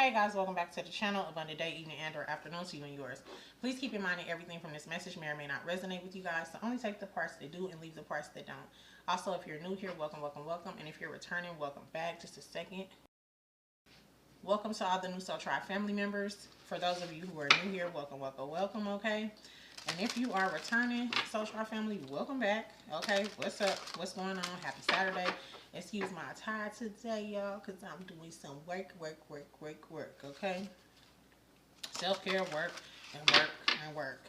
Hey guys, welcome back to the channel. Abundant day, evening, and or afternoon to you and yours. Please keep in mind that everything from this message may or may not resonate with you guys, so only take the parts that do and leave the parts that don't. Also, if you're new here, welcome, welcome, welcome. And if you're returning, welcome back. Just a second. Welcome to all the new Soul Tribe family members. For those of you who are new here, welcome, welcome, welcome, okay? And if you are returning, Soul Tribe family, welcome back, okay? What's up? What's going on? Happy Saturday. Excuse my attire today, y'all, because I'm doing some work, okay? Self-care, work, and work.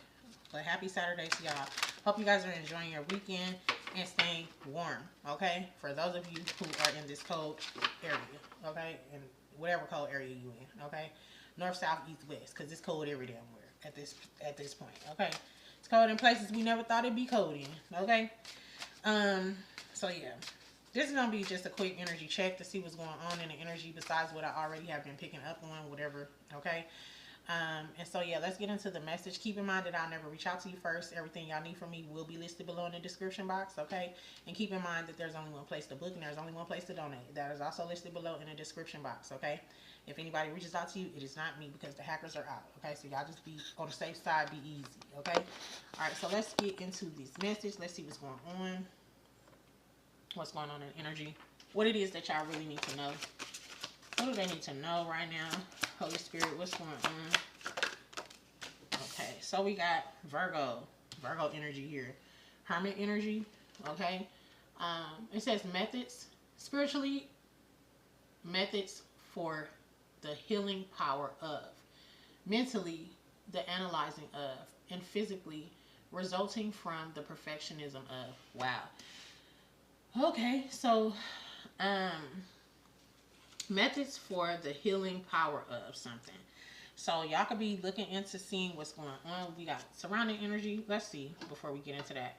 But happy Saturday to y'all. Hope you guys are enjoying your weekend and staying warm, okay? For those of you who are in this cold area, okay? And whatever cold area you in, okay? North, south, east, west, because it's cold every damn where at this point, okay? It's cold in places we never thought it'd be cold in, okay? So yeah. This is going to be just a quick energy check to see what's going on in the energy besides what I already have been picking up on, whatever, okay? And so, yeah, let's get into the message. Keep in mind that I'll never reach out to you first. Everything y'all need from me will be listed below in the description box, okay? And keep in mind that there's only one place to book and there's only one place to donate. That is also listed below in the description box, okay? If anybody reaches out to you, it is not me because the hackers are out, okay? So y'all just be on the safe side, be easy, okay? All right, so let's get into this message. Let's see what's going on. What's going on in energy, what it is that y'all really need to know. What do they need to know right now? Holy Spirit, what's going on? Okay, so we got Virgo energy here, Hermit energy, okay? It says methods, spiritually, methods for the healing power of, mentally, the analyzing of, and physically, resulting from the perfectionism of. Wow. Okay, so methods for the healing power of something. So y'all could be looking into seeing what's going on. We got surrounding energy. Let's see before we get into that.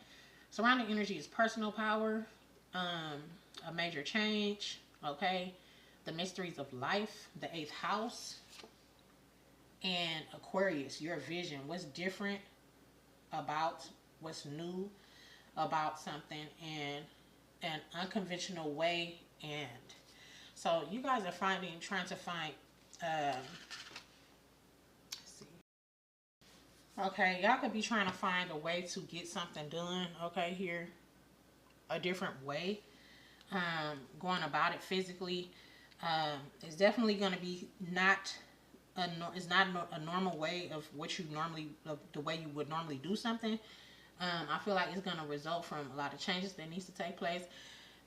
Surrounding energy is personal power, a major change, okay? The mysteries of life, the 8th house, and Aquarius, your vision. What's different about, what's new about something, and an unconventional way. And so you guys are trying to find let's see, okay, y'all could be trying to find a way to get something done, okay, here, a different way, going about it physically. It's definitely going to be it's not a normal way of what you normally, of the way you would normally do something. I feel like it's going to result from a lot of changes that needs to take place.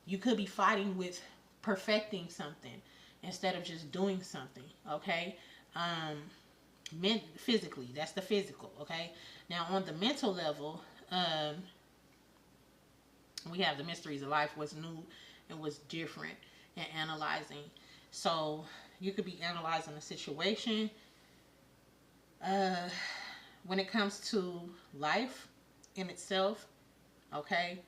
You could be fighting with perfecting something instead of just doing something, okay? Physically, that's the physical, okay? Now, on the mental level, we have the mysteries of life, what's new and what's different, and analyzing. So, you could be analyzing a situation. When it comes to life in itself, okay,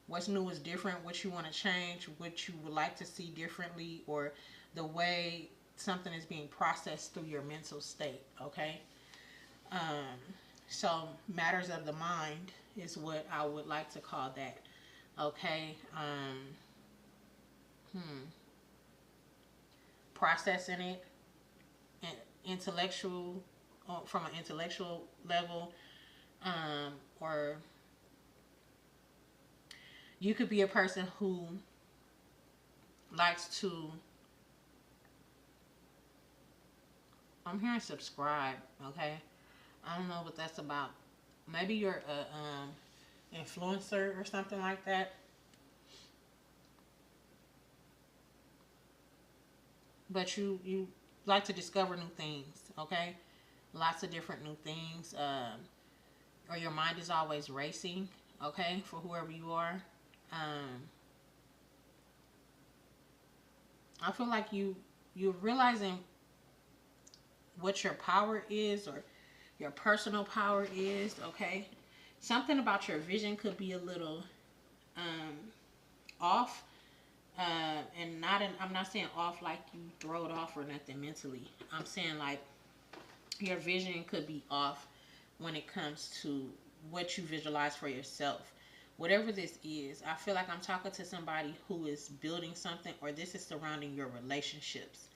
what's new is different, what you want to change, what you would like to see differently, or the way something is being processed through your mental state, okay? So matters of the mind is what I would like to call that, okay? Processing it, intellectual, from an intellectual level, or you could be a person who likes to, I'm hearing subscribe, okay? I don't know what that's about. Maybe you're a influencer or something like that. But you like to discover new things, okay? Lots of different new things. Or your mind is always racing, okay, for whoever you are. I feel like you're realizing what your power is, or your personal power is, okay? Something about your vision could be a little off, and I'm not saying off like you throw it off or nothing mentally. I'm saying like your vision could be off when it comes to what you visualize for yourself. Whatever this is, I feel like I'm talking to somebody who is building something, or this is surrounding your relationships.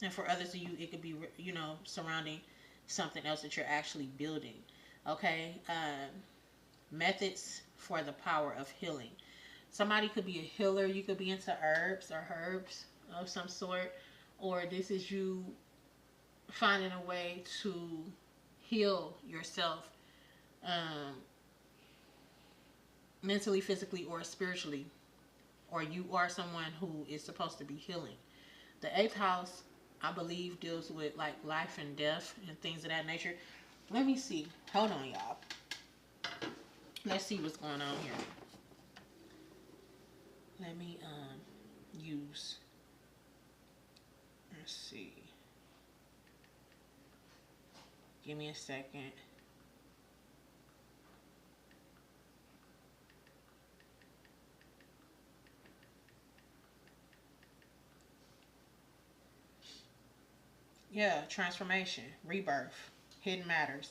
And for others of you, it could be, you know, surrounding something else that you're actually building. Okay. Methods for the power of healing. Somebody could be a healer. You could be into herbs or herbs of some sort. Or this is you finding a way to heal yourself mentally, physically, or spiritually. Or you are someone who is supposed to be healing. The 8th house, I believe, deals with like life and death and things of that nature. Let me see. Hold on, y'all. Let's see what's going on here. Let me use. Let's see. Give me a second. Yeah, transformation, rebirth, hidden matters,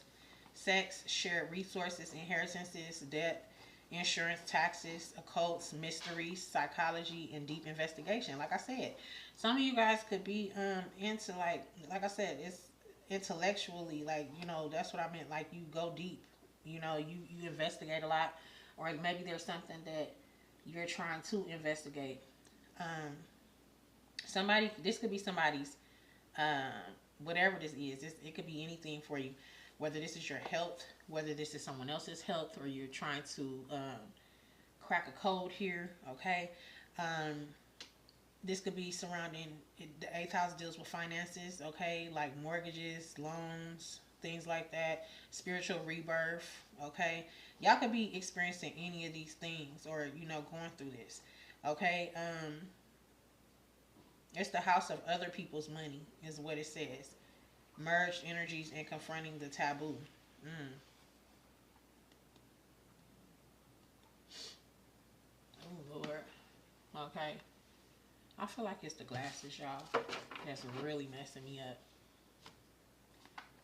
sex, shared resources, inheritances, debt, insurance, taxes, occults, mysteries, psychology, and deep investigation. Like I said, some of you guys could be into like I said, it's intellectually, like, you know, that's what I meant, like you go deep, you know, you investigate a lot, or maybe there's something that you're trying to investigate. This could be somebody's whatever this is. It could be anything for you, whether this is your health, whether this is someone else's health, or you're trying to crack a code here. Okay. This could be surrounding, the 8th house deals with finances. Okay, like mortgages, loans, things like that. Spiritual rebirth. Okay, y'all could be experiencing any of these things, or, you know, going through this. Okay. It's the house of other people's money, is what it says. Merged energies and confronting the taboo. Oh, Lord. Okay. I feel like it's the glasses, y'all, that's really messing me up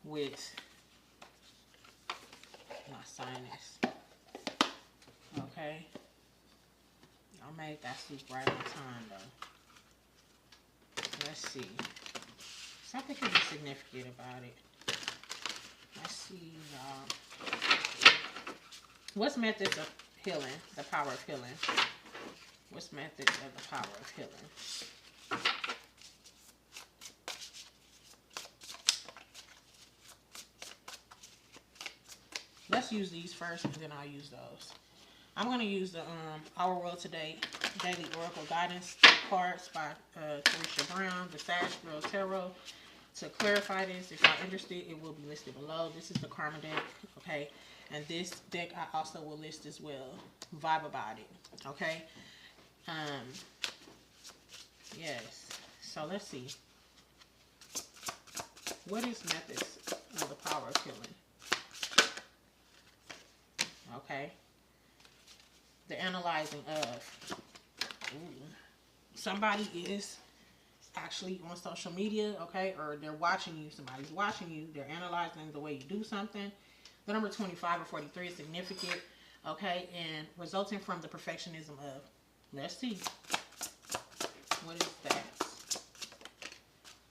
with my sinus. Okay. I made that soup right on time, though. Let's see. Something could be significant about it. Let's see, y'all. What's methods of healing? The power of healing. What's methods of the power of healing? Let's use these first, and then I'll use those. I'm going to use the Our World Today Daily Oracle Guidance cards by Tarisha Brown, the Sage Girl Tarot. To clarify this, if you're interested, it will be listed below. This is the Karma deck, okay? And this deck I also will list as well. Vibe about it, okay? Yes. So let's see. What is methods of the power of healing? Okay. The analyzing of. Ooh. Somebody is actually on social media, okay, or they're watching you. Somebody's watching you. They're analyzing the way you do something. The number 25 or 43 is significant, okay, and resulting from the perfectionism of. Let's see. What is that?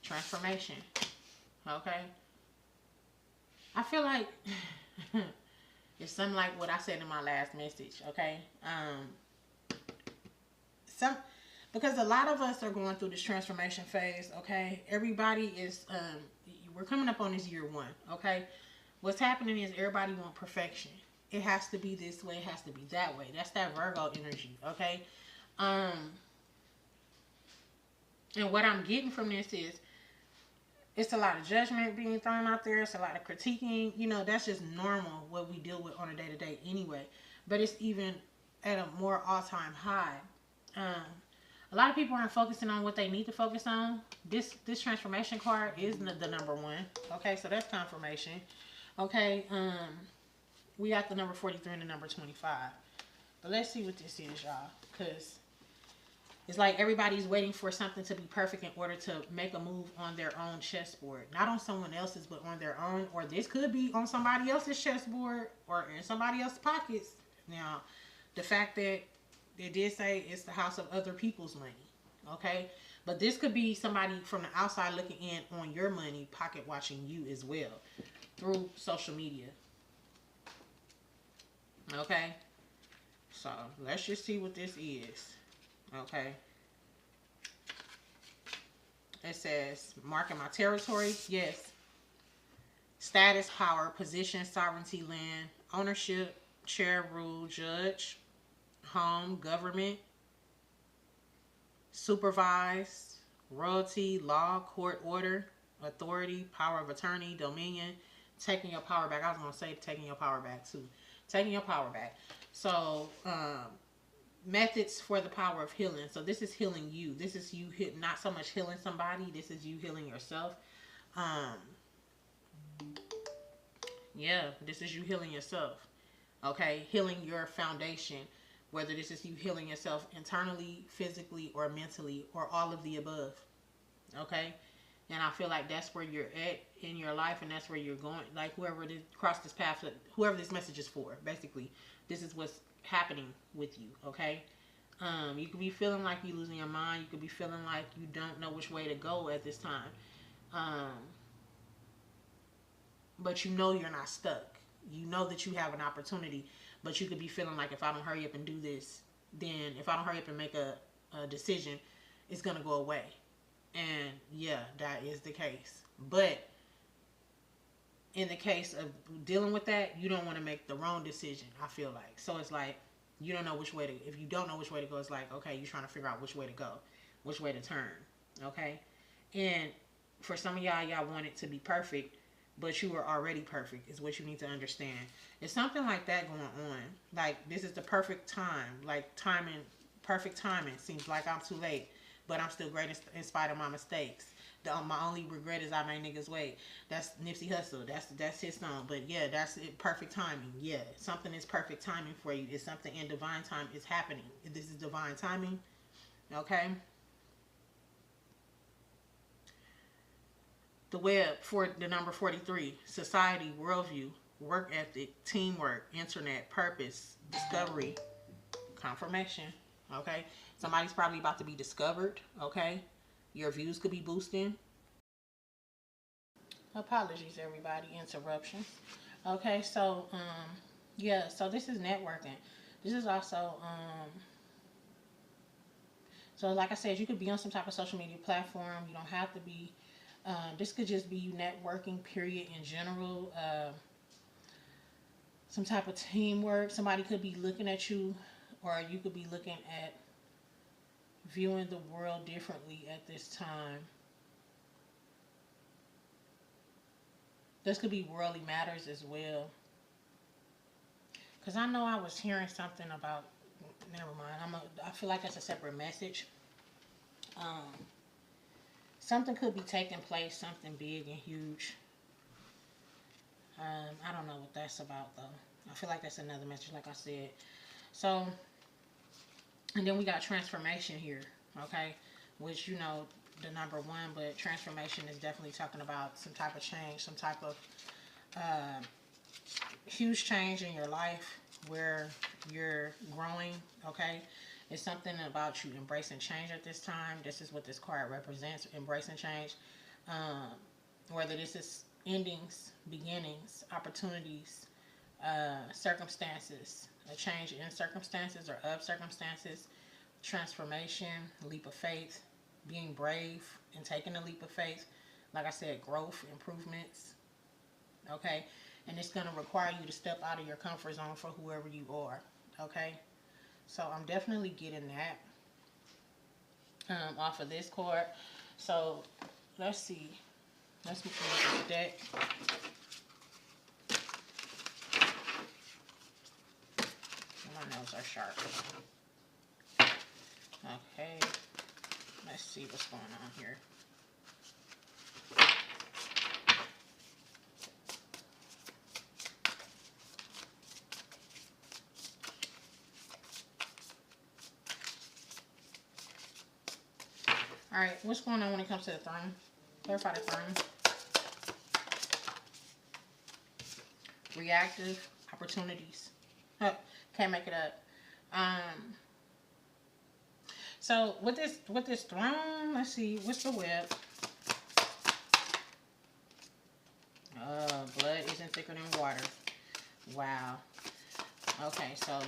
Transformation. Okay. I feel like it's something like what I said in my last message, okay? Because a lot of us are going through this transformation phase, okay? Everybody is, we're coming up on this year 1, okay? What's happening is everybody wants perfection. It has to be this way, it has to be that way. That's that Virgo energy, okay? And what I'm getting from this is, it's a lot of judgment being thrown out there. It's a lot of critiquing. You know, that's just normal what we deal with on a day-to-day anyway. But it's even at a more all-time high. A lot of people aren't focusing on what they need to focus on. This transformation card is the number 1. Okay, so that's confirmation. Okay, we got the number 43 and the number 25. But let's see what this is, y'all. Because it's like everybody's waiting for something to be perfect in order to make a move on their own chessboard. Not on someone else's, but on their own. Or this could be on somebody else's chessboard or in somebody else's pockets. Now, the fact that they did say it's the house of other people's money. okay? But this could be somebody from the outside looking in on your money, pocket watching you as well through social media, okay? So let's just see what this is, okay? It says, marking my territory. Yes. Status, power, position, sovereignty, land, ownership, chair, rule, judge, home, government, supervise, royalty, law, court order, authority, power of attorney, dominion, taking your power back. I was going to say taking your power back too. Taking your power back. So, methods for the power of healing. So this is healing you. This is you, not so much healing somebody. This is you healing yourself. Yeah, this is you healing yourself. Okay, healing your foundation. Whether this is you healing yourself internally, physically, or mentally, or all of the above. Okay, and I feel like that's where you're at in your life, and that's where you're going. Like whoever crossed this path, whoever this message is for, basically, this is what's happening with you. Okay, you could be feeling like you're losing your mind. You could be feeling like you don't know which way to go at this time. But you know you're not stuck. You know that you have an opportunity, but you could be feeling like if I don't hurry up and do this, then if I don't hurry up and make a decision, it's going to go away. And yeah, that is the case. But in the case of dealing with that, you don't want to make the wrong decision, I feel like. So it's like, you don't know which way to, if you don't know which way to go, it's like, okay, you're trying to figure out which way to go, which way to turn. Okay. And for some of y'all want it to be perfect, but you are already perfect, is what you need to understand. It's something like that going on. Like, this is the perfect time. Like, timing, perfect timing. Seems like I'm too late, but I'm still great in spite of my mistakes. My only regret is I made niggas wait. That's Nipsey Hussle. That's his song. But yeah, that's it. Perfect timing. Yeah, something is perfect timing for you. It's something in divine time is happening. This is divine timing. Okay. The web for the number 43, society, worldview, work ethic, teamwork, internet, purpose, discovery, confirmation. Okay, somebody's probably about to be discovered. Okay, your views could be boosting. Apologies, everybody, interruptions. Okay, so yeah, so this is networking. This is also so like I said, you could be on some type of social media platform. You don't have to be. This could just be you networking, period, in general. Some type of teamwork. Somebody could be looking at you, or you could be looking at viewing the world differently at this time. This could be worldly matters as well. Because I know I was hearing something about, never mind, I feel like that's a separate message. Something could be taking place, something big and huge. I don't know what that's about, though. I feel like that's another message, like I said. So, and then we got transformation here, okay? Which, you know, the number one, but transformation is definitely talking about some type of change, some type of huge change in your life where you're growing, okay? It's something about you embracing change at this time. This is what this card represents, embracing change. Whether this is endings, beginnings, opportunities, circumstances, a change in circumstances or of circumstances, transformation, leap of faith, being brave and taking a leap of faith. Like I said, growth, improvements, okay? And it's going to require you to step out of your comfort zone for whoever you are, okay? So I'm definitely getting that off of this card. So let's see. Let's move on to the deck. My nails are sharp. Okay. Let's see what's going on here. Alright, what's going on when it comes to the throne? Clarify the throne. Reactive opportunities. Oh, can't make it up. So with this throne, let's see, what's the web? Blood isn't thicker than water. Wow. Okay, so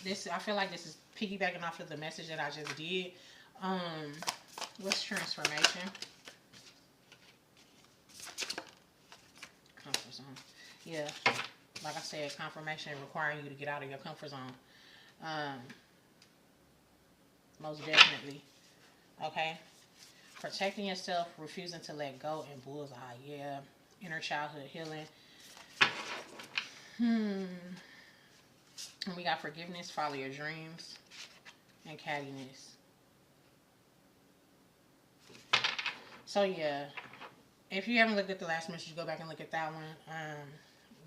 this, I feel like this is piggybacking off of the message that I just did. What's transformation? Comfort zone. Yeah, like I said, confirmation requiring you to get out of your comfort zone. Most definitely. Okay. Protecting yourself, refusing to let go, and bullseye. Yeah. Inner childhood healing. And we got forgiveness, follow your dreams, and cattiness. So yeah, if you haven't looked at the last message, go back and look at that one.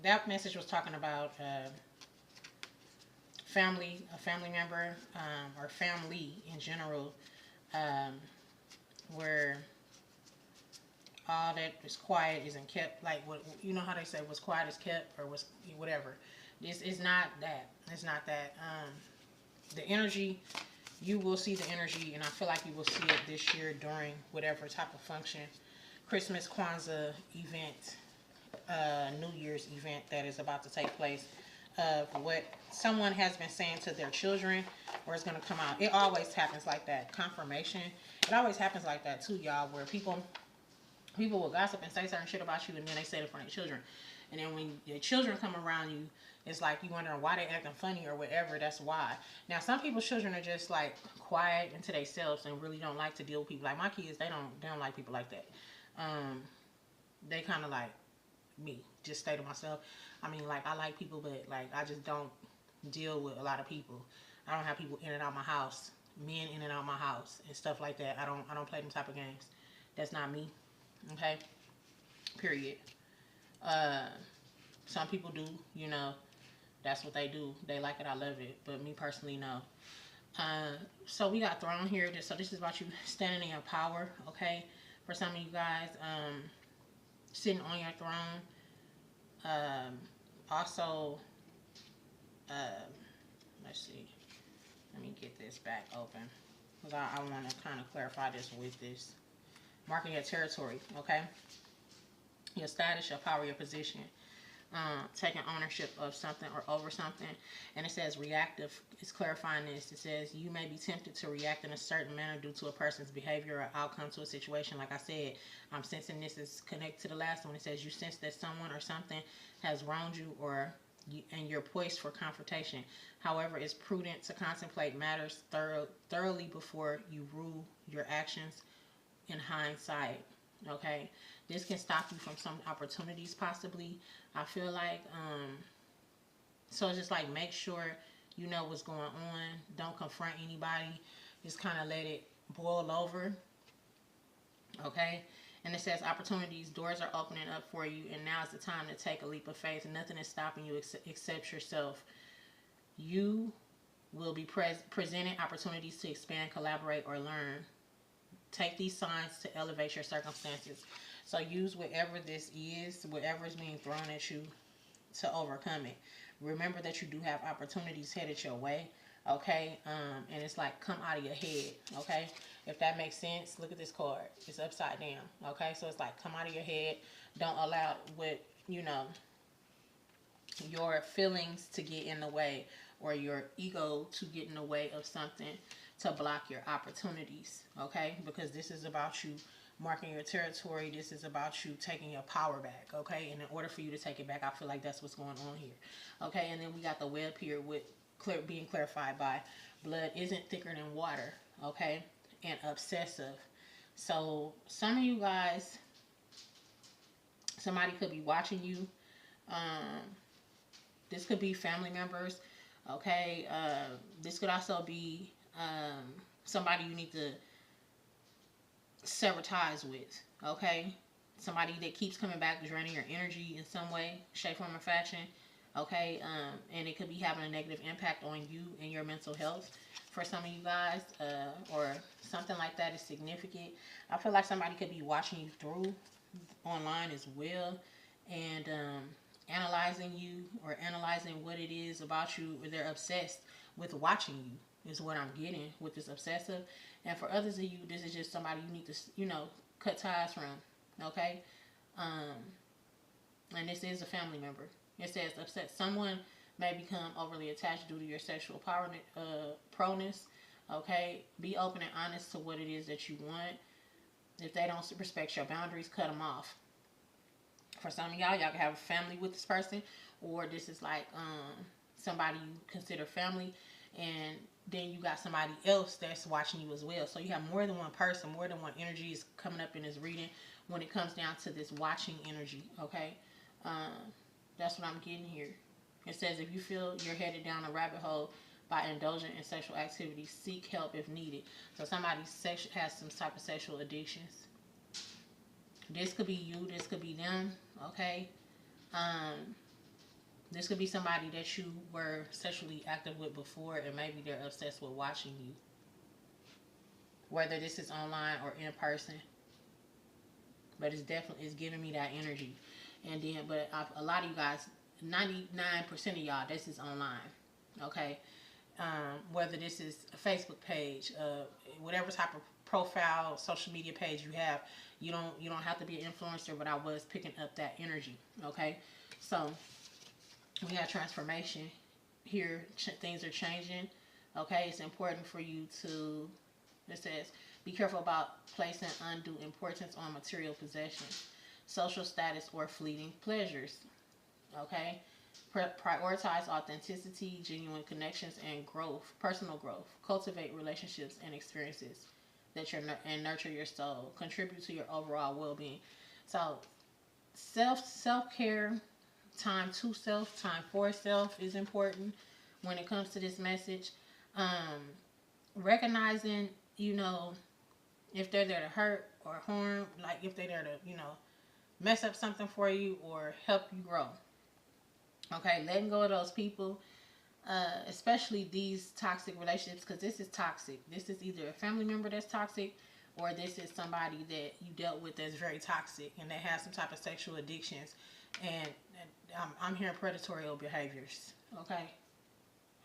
That message was talking about a family member, or family in general, where all that is quiet isn't kept. Like, what, you know how they say what's quiet is kept, or what's whatever. This is not that. It's not that. The energy, you will see the energy, and I feel like you will see it this year during whatever type of function, Christmas, Kwanzaa event, New Year's event that is about to take place, of what someone has been saying to their children, or it's going to come out. It always happens like that. Confirmation. It always happens like that too, y'all, where people will gossip and say certain shit about you, and then they say it in front of their children. And then when your children come around you, it's like you wondering why they acting funny or whatever. That's why. Now, some people's children are just like quiet into themselves and really don't like to deal with people. Like my kids, they don't like people like that. They kind of like me, just stay to myself. I mean, like, I like people, but like I just don't deal with a lot of people. I don't have people in and out my house, men in and out my house and stuff like that. I don't play them type of games. That's not me. Okay, period. Some people do, you know, that's what they do. They like it, I love it. But me personally, no. So we got throne here. So this is about you standing in your power, okay? For some of you guys, sitting on your throne. Also, let's see. Let me get this back open, because I want to kind of clarify this with this. Marking your territory, okay? Your status, your power, your position. Taking ownership of something or over something. And it says reactive. It's clarifying this. It says you may be tempted to react in a certain manner due to a person's behavior or outcome to a situation. Like I said, I'm sensing this is connected to the last one. It says you sense that someone or something has wronged you, and you're poised for confrontation. However, it's prudent to contemplate matters thoroughly before you rule your actions in hindsight. Okay, this can stop you from some opportunities possibly. I feel like so just like make sure you know what's going on. Don't confront anybody. Just kind of let it boil over. Okay, and it says opportunities, doors are opening up for you, and now is the time to take a leap of faith. Nothing is stopping you except yourself. You will be presented opportunities to expand, collaborate, or learn. Take these signs to elevate your circumstances. So use whatever this is, whatever is being thrown at you, to overcome it. Remember that you do have opportunities headed your way, okay? And it's like, come out of your head, okay? If that makes sense, look at this card. It's upside down, okay? So it's like, come out of your head. Don't allow what, you know, your feelings to get in the way, or your ego to get in the way of something to block your opportunities, okay? Because this is about you marking your territory. This is about you taking your power back, okay? And in order for you to take it back, I feel like that's what's going on here, okay? And then we got the web here with being clarified by blood isn't thicker than water, okay? And obsessive. So some of you guys, somebody could be watching you. This could be family members, okay? This could also be somebody you need to sever ties with, okay? Somebody that keeps coming back, draining your energy in some way, shape, form, or fashion, okay? And it could be having a negative impact on you and your mental health for some of you guys, or something like that is significant. I feel like somebody could be watching you through online as well, and analyzing you, or analyzing what it is about you, or they're obsessed with watching you. is what I'm getting with this obsessive. And for others of you, this is just somebody you need to, you know, cut ties from. Okay? And this is a family member. It says upset. Someone may become overly attached due to your sexual power proneness. Okay? Be open and honest to what it is that you want. If they don't respect your boundaries, cut them off. For some of y'all can have a family with this person, or this is like somebody you consider family, and then you got somebody else that's watching you as well. So you have more than one person, more than one energy is coming up in this reading when it comes down to this watching energy, okay? That's what I'm getting here. It says if you feel you're headed down a rabbit hole by indulging in sexual activity, seek help if needed. So somebody has some type of sexual addictions. This could be you, this could be them, okay? This could be somebody that you were sexually active with before, and maybe they're obsessed with watching you. Whether this is online or in person. But it's giving me that energy. And then, but a lot of you guys, 99% of y'all, this is online, okay? Whether this is a Facebook page, whatever type of profile, social media page you have, you don't have to be an influencer, but I was picking up that energy, okay? So we have transformation here. Things are changing, okay? It's important for you to, it says, be careful about placing undue importance on material possessions, social status, or fleeting pleasures, okay? Prioritize authenticity, genuine connections, and growth, personal growth. Cultivate relationships and experiences that and nurture your soul. Contribute to your overall well-being. So self-care, time to self, time for self is important when it comes to this message. Recognizing, you know, if they're there to hurt or harm, like if they're there to, you know, mess up something for you or help you grow. Okay, letting go of those people, especially these toxic relationships, because this is toxic. This is either a family member that's toxic, or this is somebody that you dealt with that's very toxic, and they have some type of sexual addictions, and I'm hearing predatory behaviors. Okay,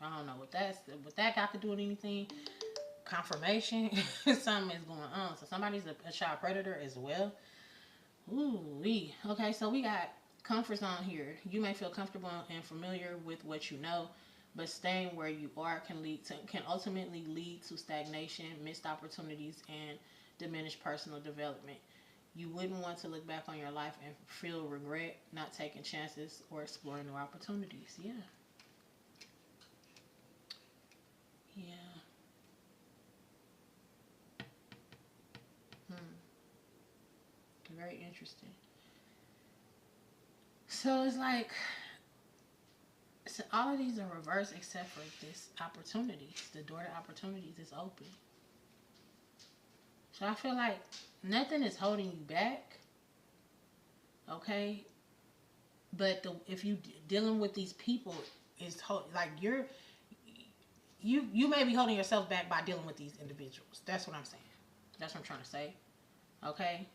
I don't know what that got to do with anything. Confirmation, something is going on. So somebody's a child predator as well. Ooh-wee. Okay, so we got comfort zone here. You may feel comfortable and familiar with what you know, but staying where you are can ultimately lead to stagnation, missed opportunities, and diminished personal development. You wouldn't want to look back on your life and feel regret not taking chances or exploring new opportunities. Yeah. Yeah. Very interesting. So it's like, so all of these are reversed except for this opportunity. The door to opportunities is open. So I feel like nothing is holding you back. Okay? But if you dealing with these people, is like you may be holding yourself back by dealing with these individuals. That's what I'm saying. That's what I'm trying to say. Okay?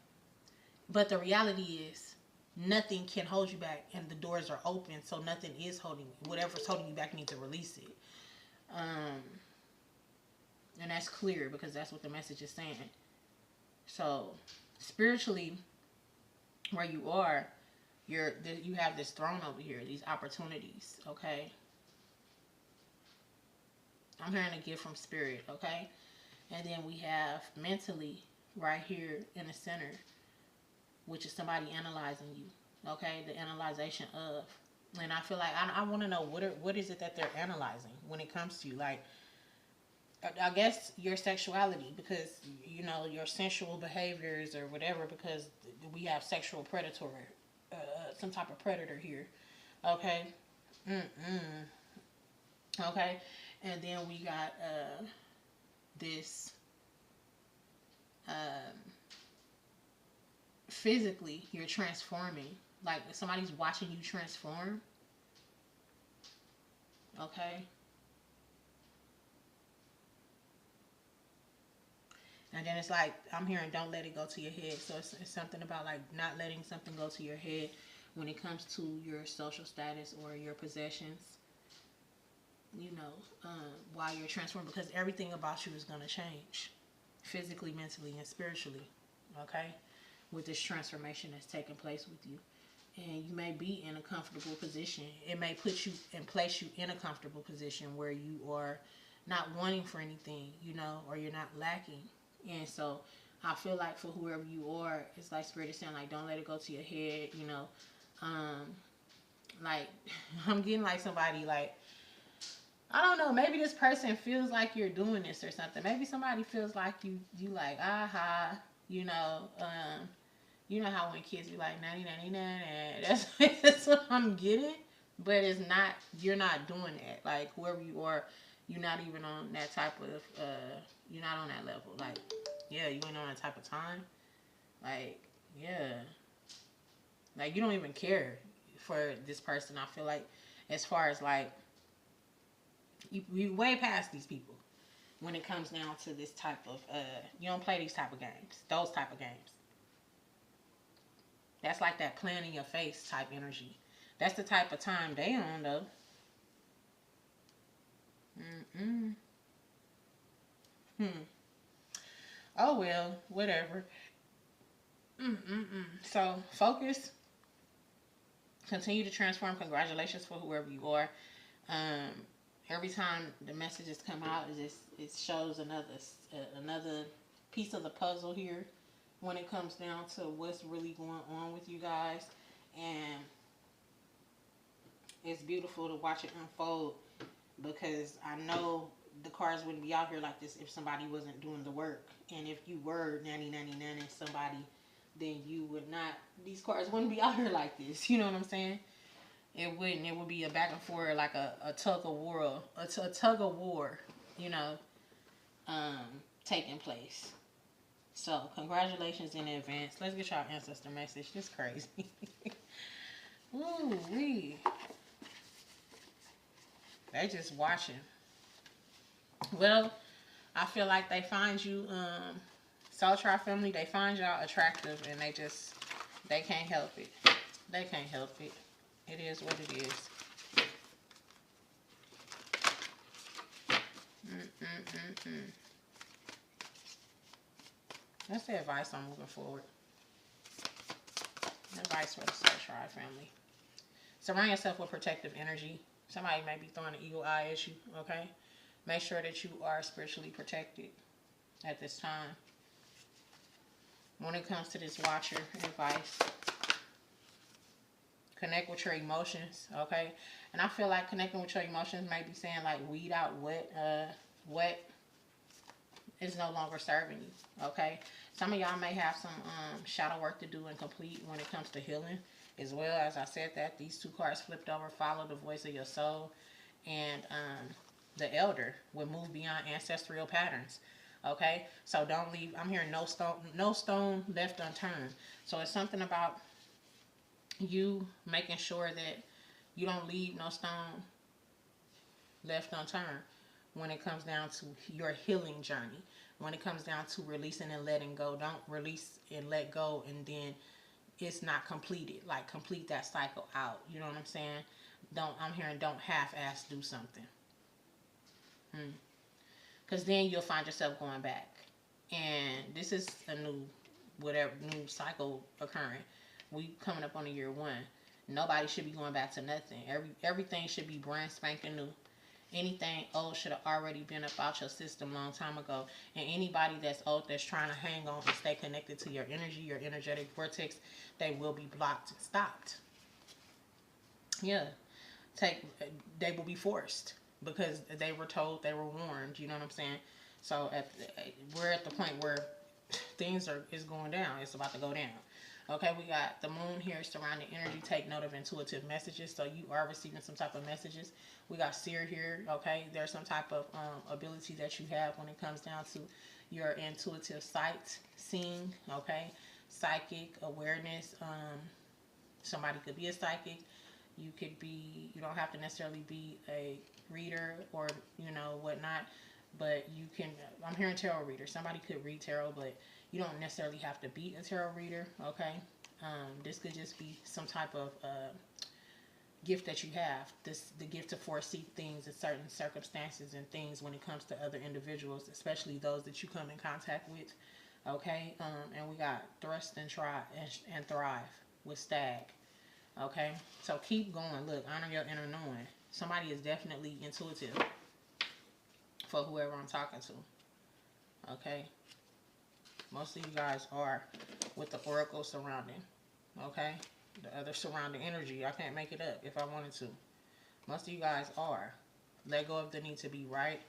But the reality is, nothing can hold you back, and the doors are open, so nothing is holding you. Whatever's holding you back, you need to release it. And that's clear, because that's what the message is saying. So, spiritually, where you are, you have this throne over here, these opportunities, okay? I'm hearing a gift from spirit, okay? And then we have mentally, right here in the center, which is somebody analyzing you, okay? The analyzation of. And I feel like I want to know what is it that they're analyzing when it comes to you. Like, I guess your sexuality, because, you know, your sensual behaviors or whatever, because we have sexual predatory, some type of predator here, okay? Okay? And then we got this... physically, you're transforming. Like, somebody's watching you transform. Okay? And then it's like, I'm hearing don't let it go to your head. So it's something about like not letting something go to your head when it comes to your social status or your possessions. you know, while you're transforming, because everything about you is going to change physically, mentally, and spiritually, okay, with this transformation that's taking place with you. And you may be in a comfortable position. It may put you and place you in a comfortable position where you are not wanting for anything, you know, or you're not lacking. And so I feel like for whoever you are, it's like Spirit is saying, like, don't let it go to your head, you know. Like, I'm getting like somebody, like, I don't know, maybe this person feels like you're doing this or something. Maybe somebody feels like you like, aha, you know, you know how when kids be like, nanny, nanny, nanny, that's what I'm getting. But it's not, you're not doing that. Like, whoever you are, you're not even on that type of, you're not on that level. Like, yeah, you ain't on that type of time. Like, yeah. Like, you don't even care for this person. I feel like, as far as, like, you way past these people when it comes down to this type of, you don't play these type of games. Those type of games. That's like that plan in your face type energy. That's the type of time they on, though. Oh, well, whatever. So, focus. Continue to transform. Congratulations for whoever you are. Every time the messages come out, it shows another piece of the puzzle here when it comes down to what's really going on with you guys. And it's beautiful to watch it unfold, because I know the cards wouldn't be out here like this if somebody wasn't doing the work. And if you were nanny somebody, then you would not, these cards wouldn't be out here like this. You know what I'm saying? It wouldn't. It would be a back and forth, like a tug of war, a tug of war, you know, taking place. So, congratulations in advance. Let's get y'all ancestor message. This crazy. Ooh, wee. They just watching. Well, I feel like they find you, Soul Tribe family, they find y'all attractive, and they can't help it. They can't help it. It is what it is. That's the advice on moving forward. Advice for the Soul Tribe family. Surround yourself with protective energy. Somebody may be throwing an eagle eye at you, okay? Make sure that you are spiritually protected at this time. When it comes to this watcher advice, connect with your emotions, okay? And I feel like connecting with your emotions may be saying, like, weed out what is no longer serving you, okay? Some of y'all may have some shadow work to do and complete when it comes to healing as well. As I said that, these two cards flipped over, follow the voice of your soul, and the elder will move beyond ancestral patterns, okay? So don't leave, I'm hearing no stone left unturned. So it's something about you making sure that you don't leave no stone left unturned when it comes down to your healing journey. When it comes down to releasing and letting go, don't release and let go and then it's not completed. Like, complete that cycle out. You know what I'm saying? I'm hearing don't half-ass do something. Because then you'll find yourself going back. And this is a new cycle occurring. We coming up on a year 1. Nobody should be going back to nothing. Everything should be brand spanking new. Anything old should have already been up out your system a long time ago. And anybody that's old that's trying to hang on and stay connected to your energy, your energetic vortex, they will be blocked and stopped. Yeah. They will be forced because they were told, they were warned. You know what I'm saying? So we're at the point where things is going down. It's about to go down. Okay, we got the moon here surrounding energy. Take note of intuitive messages. So you are receiving some type of messages. We got seer here. Okay, there's some type of ability that you have when it comes down to your intuitive sight, seeing. Okay, psychic awareness. Somebody could be a psychic. You could be. You don't have to necessarily be a reader or whatnot. But you can. I'm hearing tarot reader. Somebody could read tarot, but you don't necessarily have to be a tarot reader, okay? This could just be some type of gift that you have, the gift to foresee things in certain circumstances and things when it comes to other individuals, especially those that you come in contact with. Okay, and we got thrust and try and thrive with stag. Okay, so keep going. Look, honor your inner knowing. Somebody is definitely intuitive for whoever I'm talking to. Okay, most of you guys are with the oracle surrounding. Okay, the other surrounding energy. I can't make it up if I wanted to. Most of you guys are. Let go of the need to be right.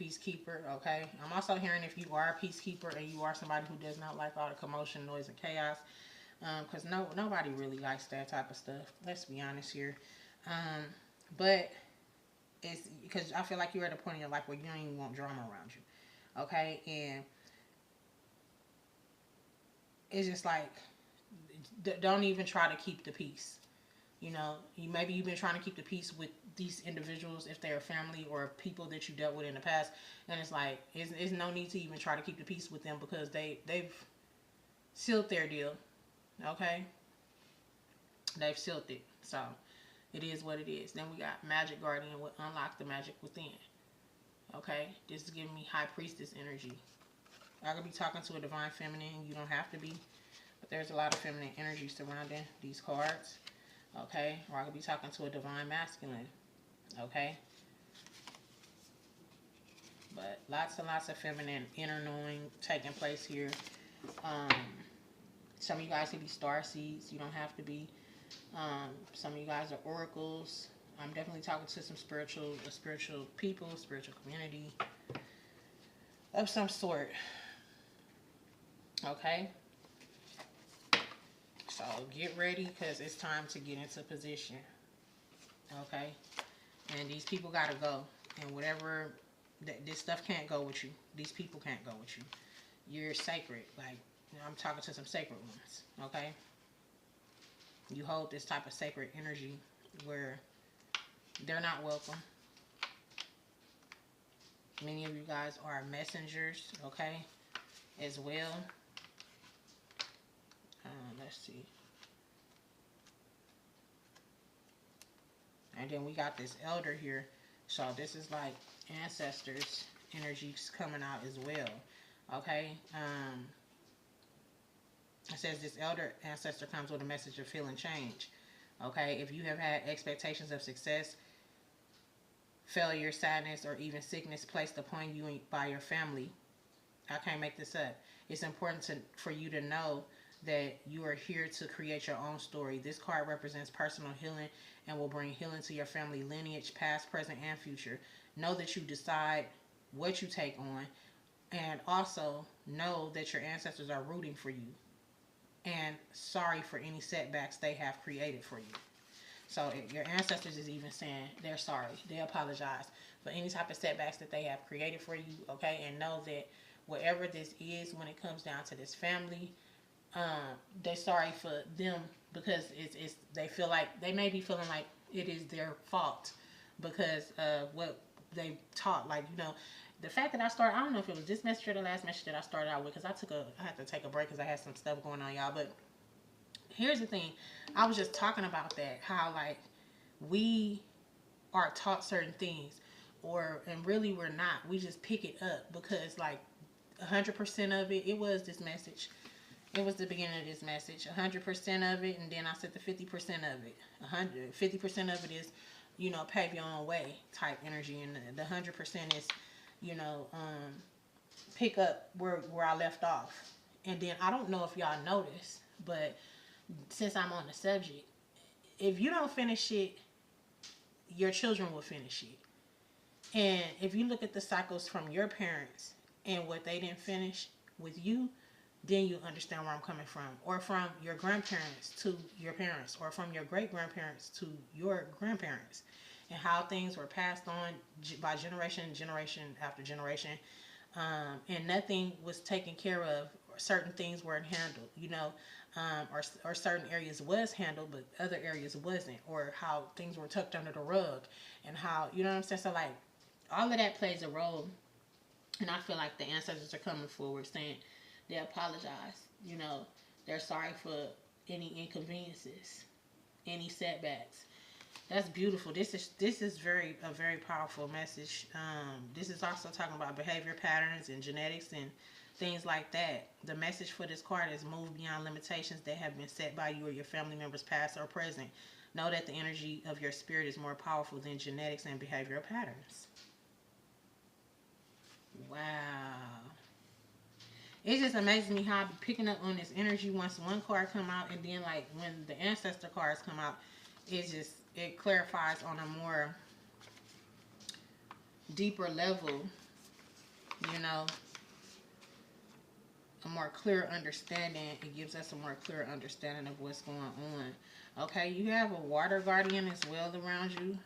Peacekeeper, okay? I'm also hearing if you are a peacekeeper and you are somebody who does not like all the commotion, noise, and chaos, because nobody really likes that type of stuff. Let's be honest here. But it's because I feel like you're at a point in your life where you don't even want drama around you, okay? And it's just like, don't even try to keep the peace. You know, maybe you've been trying to keep the peace with these individuals if they're family or people that you dealt with in the past, and it's like it's no need to even try to keep the peace with them because they've sealed their deal. Okay, they've sealed it, so it is what it is. Then we got Magic Guardian will unlock the magic within. Okay, this is giving me High Priestess energy. I could be talking to a divine feminine. You don't have to be, but there's a lot of feminine energy surrounding these cards. Okay, or I could be talking to a divine masculine. Okay, but lots and lots of feminine inner knowing taking place here. Some of you guys could be star seeds. You don't have to be. Some of you guys are oracles. I'm definitely talking to some spiritual people, spiritual community of some sort. Okay. So get ready because it's time to get into position. Okay. And these people got to go. And whatever, this stuff can't go with you. These people can't go with you. You're sacred. Like, I'm talking to some sacred ones. Okay. You hold this type of sacred energy where they're not welcome. Many of you guys are messengers. Okay. As well. Let's see. And then we got this elder here. So this is like ancestors energies coming out as well. Okay. It says this elder ancestor comes with a message of feeling change. Okay. If you have had expectations of success, failure, sadness, or even sickness placed upon you by your family, I can't make this up. It's important for you to know that you are here to create your own story. This card represents personal healing and will bring healing to your family lineage, past, present, and future. Know that you decide what you take on, and also know that your ancestors are rooting for you and sorry for any setbacks they have created for you. So your ancestors is even saying they're sorry. They apologize for any type of setbacks that they have created for you, okay? And know that whatever this is, when it comes down to this family, they're sorry for them because it's they feel like they may be feeling like it is their fault because of what they taught. Like, you know, the fact that I started, I don't know if it was this message or the last message that I started out with, because I had to take a break because I had some stuff going on, y'all. But here's the thing, I was just talking about that, how like we are taught certain things, and really we're not. We just pick it up because like 100% of it was this message. It was the beginning of this message. 100% of it, and then I said the 50% of it. 50% of it is, you know, pave your own way type energy, and the 100% is, you know, pick up where I left off. And then I don't know if y'all noticed, but since I'm on the subject, if you don't finish it, your children will finish it. And if you look at the cycles from your parents and what they didn't finish with you, then you understand where I'm coming from. Or from your grandparents to your parents, or from your great-grandparents to your grandparents, and how things were passed on by generation after generation, and nothing was taken care of, or certain things weren't handled, you know, or certain areas was handled but other areas wasn't, or how things were tucked under the rug, and how, you know what I'm saying? So like all of that plays a role, and I feel like the ancestors are coming forward saying they apologize. You know, they're sorry for any inconveniences, any setbacks. That's beautiful. This is a very powerful message. This is also talking about behavior patterns and genetics and things like that. The message for this card is move beyond limitations that have been set by you or your family members, past or present. Know that the energy of your spirit is more powerful than genetics and behavioral patterns. Wow. It just amazes me how I be picking up on this energy once one card come out, and then like when the ancestor cards come out, it clarifies on a more deeper level, you know, a more clear understanding. It gives us a more clear understanding of what's going on. Okay, you have a water guardian as well around you.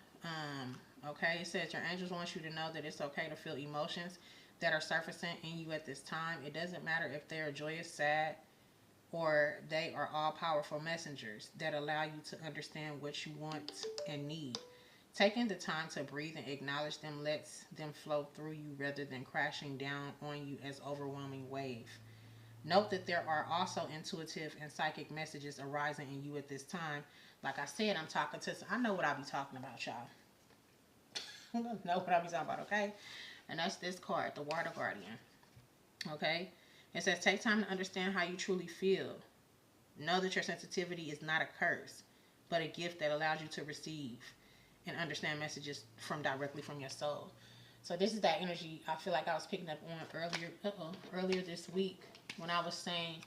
Okay, it says your angels want you to know that it's okay to feel emotions that are surfacing in you at this time. It doesn't matter if they are joyous, sad, or they are all powerful messengers that allow you to understand what you want and need. Taking the time to breathe and acknowledge them lets them flow through you rather than crashing down on you as overwhelming wave. Note that there are also intuitive and psychic messages arising in you at this time. Like I said, I'm talking to, I know what I be talking about, y'all. I know what I be talking about, okay? And that's this card, the Water Guardian. Okay? It says, take time to understand how you truly feel. Know that your sensitivity is not a curse, but a gift that allows you to receive and understand messages directly from your soul. So this is that energy I feel like I was picking up on earlier this week when I was saying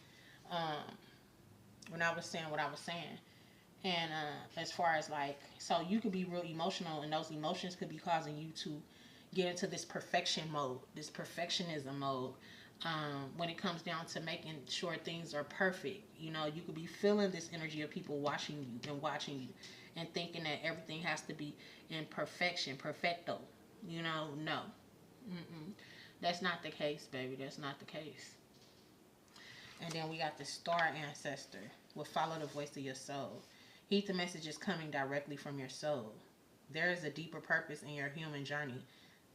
what I was saying. And as far as like, so you could be real emotional, and those emotions could be causing you to get into this perfection mode, this perfectionism mode. When it comes down to making sure things are perfect, you know, you could be feeling this energy of people watching you and thinking that everything has to be in perfection, perfecto. You know, no. That's not the case, baby. That's not the case. And then we got the star ancestor. Will follow the voice of your soul. Heed the messages coming directly from your soul. There is a deeper purpose in your human journey.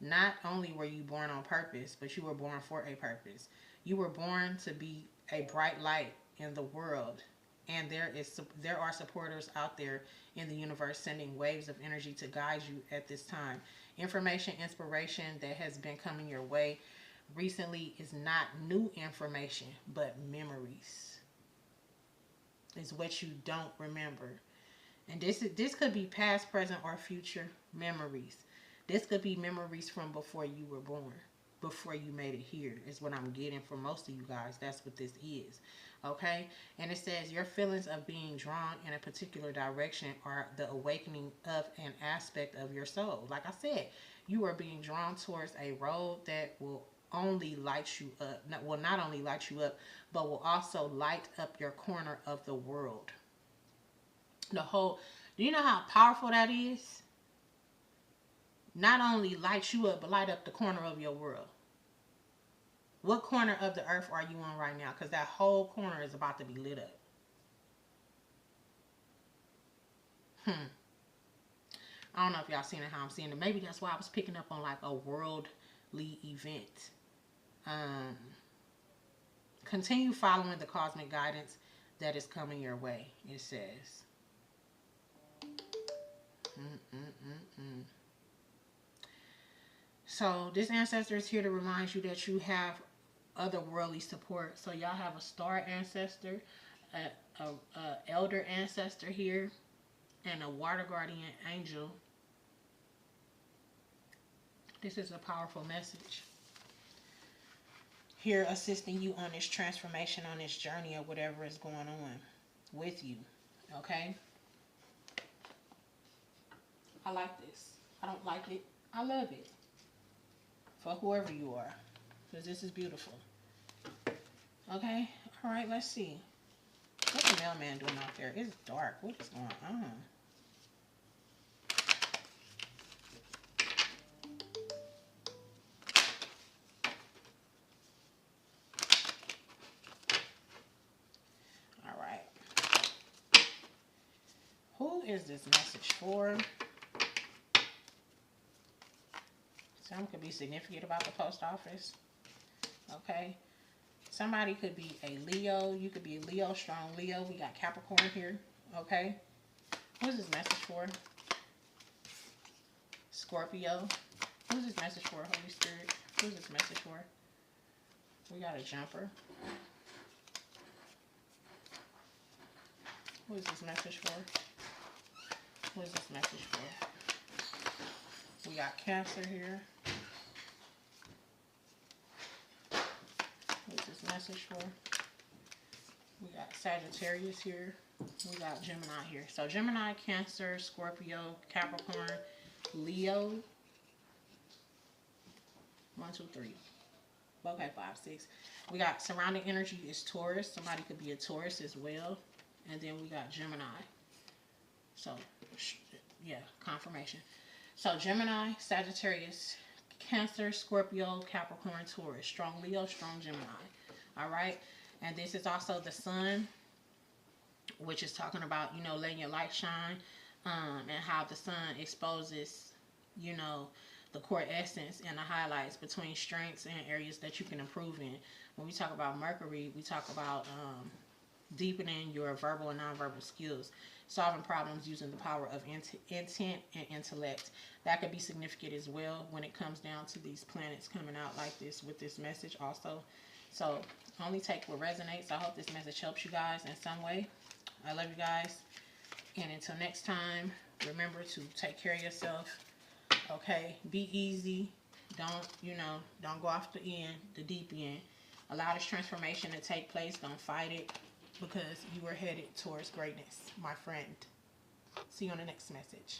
Not only were you born on purpose, but you were born for a purpose. You were born to be a bright light in the world. And there are supporters out there in the universe sending waves of energy to guide you at this time. Information, inspiration that has been coming your way recently is not new information, but memories. It's what you don't remember. And this could be past, present, or future memories. This could be memories from before you were born, before you made it here, is what I'm getting for most of you guys. That's what this is. Okay? And it says your feelings of being drawn in a particular direction are the awakening of an aspect of your soul. Like I said, you are being drawn towards a road that will only light you up. Will not only light you up, but will also light up your corner of the world. Do you know how powerful that is? Not only light you up, but light up the corner of your world. What corner of the earth are you on right now? Because that whole corner is about to be lit up. I don't know if y'all seen it how I'm seeing it. Maybe that's why I was picking up on like a worldly event. Continue following the cosmic guidance that is coming your way, it says. So this ancestor is here to remind you that you have otherworldly support. So y'all have a star ancestor, a elder ancestor here, and a water guardian angel. This is a powerful message. Here assisting you on this transformation, on this journey, or whatever is going on with you. Okay? I like this. I don't like it. I love it. For whoever you are. Because this is beautiful. Okay? Alright, let's see. What's the mailman doing out there? It's dark. What is going on? Who is this message for? Some could be significant about the post office. Okay. Somebody could be a Leo. You could be a Leo, strong Leo. We got Capricorn here. Okay. What is this message for? Scorpio. Who's this message for, Holy Spirit? Who's this message for? We got a jumper. Who is this message for? Who is this message for? We got Cancer here. Who is this message for? We got Sagittarius here. We got Gemini here. So Gemini, Cancer, Scorpio, Capricorn, Leo. 1, 2, 3. Okay, 5, 6. We got surrounding energy is Taurus. Somebody could be a Taurus as well. And then we got Gemini. So, yeah, confirmation. So Gemini, Sagittarius, Cancer, Scorpio, Capricorn, Taurus. Strong Leo, strong Gemini. All right. And this is also the sun, which is talking about, you know, letting your light shine, and how the sun exposes, you know, the core essence and the highlights between strengths and areas that you can improve in. When we talk about Mercury, we talk about deepening your verbal and nonverbal skills, solving problems using the power of intent and intellect. That could be significant as well when it comes down to these planets coming out like this with this message also. So only take what resonates. I hope this message helps you guys in some way. I love you guys. And until next time, remember to take care of yourself. Okay? Be easy. Don't, you know, don't go off the deep end. Allow this transformation to take place. Don't fight it, because you are headed towards greatness, my friend. See you on the next message.